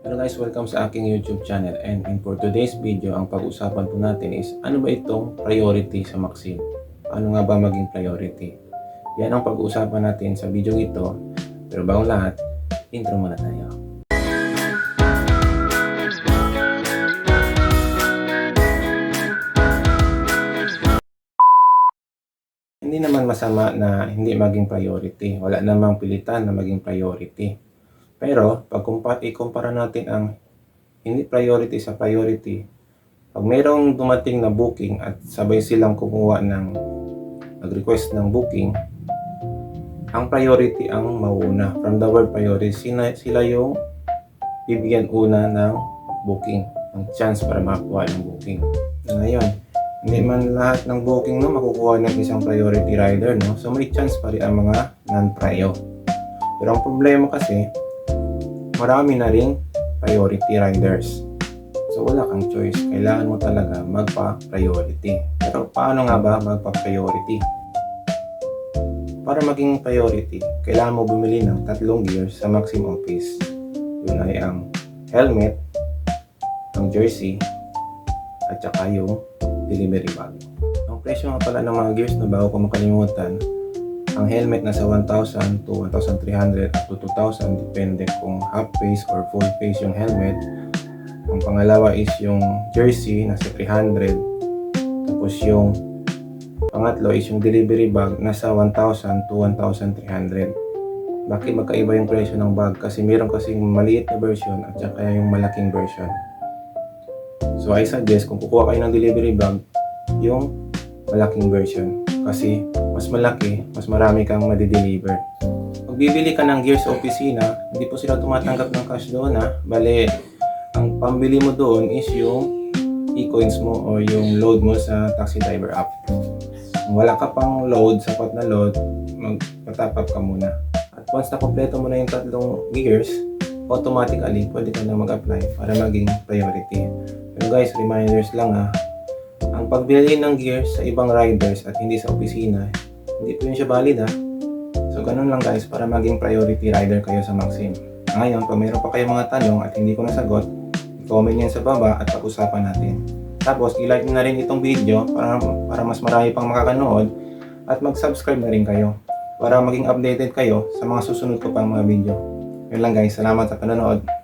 Hello guys, welcome sa aking YouTube channel, and for today's video, ang pag-usapan po natin is ano ba itong priority sa Maxim? Ano nga ba maging priority? Yan ang pag-uusapan natin sa video ito. Pero bago lahat, intro muna tayo. Hindi naman masama na hindi maging priority. Wala namang pilitan na maging priority. Pero pag ikumpara natin ang hindi priority sa priority, pag mayroong dumating na booking at sabay silang kumuha ng nag-request ng booking, ang priority ang mauuna. From the word priority, sila yung bibigyan una ng booking, ng chance para makakuha ng booking. Ngayon, hindi man lahat ng booking makukuha ng isang priority rider, no? So may chance pa rin ang mga non-prio. Pero ang problema kasi, marami na ring priority riders. So wala kang choice. Kailangan mo talaga magpa-priority. Pero paano nga ba magpa-priority? Para maging priority, kailangan mo bumili ng 3 gears sa Maxim Office. Yun ay ang helmet, ang jersey, at saka yung delivery bag. Ang presyo nga pala ng mga gears na bago ko makalimutan, ang helmet nasa 1,000 to 1,300 up to 2,000 depende kung half face or full face yung helmet. Ang pangalawa is yung jersey nasa 300. Tapos yung pangatlo is yung delivery bag nasa 1,000 to 1,300. Bakit magkaiba yung presyo ng bag? Kasi meron kasing maliit na version at saka yung malaking version. So I suggest kung kukuha kayo ng delivery bag, yung malaking version. Kasi mas malaki, mas marami kang madideliver. Pag bibili ka ng gears sa opisina, hindi po sila tumatanggap ng cash doon ha. Bale, ang pambili mo doon is yung e-coins mo o yung load mo sa taxi driver app. Kung wala ka pang load, sapat na load, magpa-top up ka muna. At once na kompleto mo na yung 3 gears, automatically pwede ka na mag-apply para maging priority. Pero guys, reminders lang ha. Ang pagbili ng gears sa ibang riders at hindi sa opisina, hindi po yun siya valid ha. So ganun lang guys, para maging priority rider kayo sa Maxim. Ngayon, kung mayroon pa kayong mga tanong at hindi ko nasagot, i-comment nyo sa baba at pag-usapan natin. Tapos, i-like nyo na rin itong video para mas marami pang makakanood at mag-subscribe na rin kayo para maging updated kayo sa mga susunod ko pang mga video. Yun lang guys, salamat sa panonood.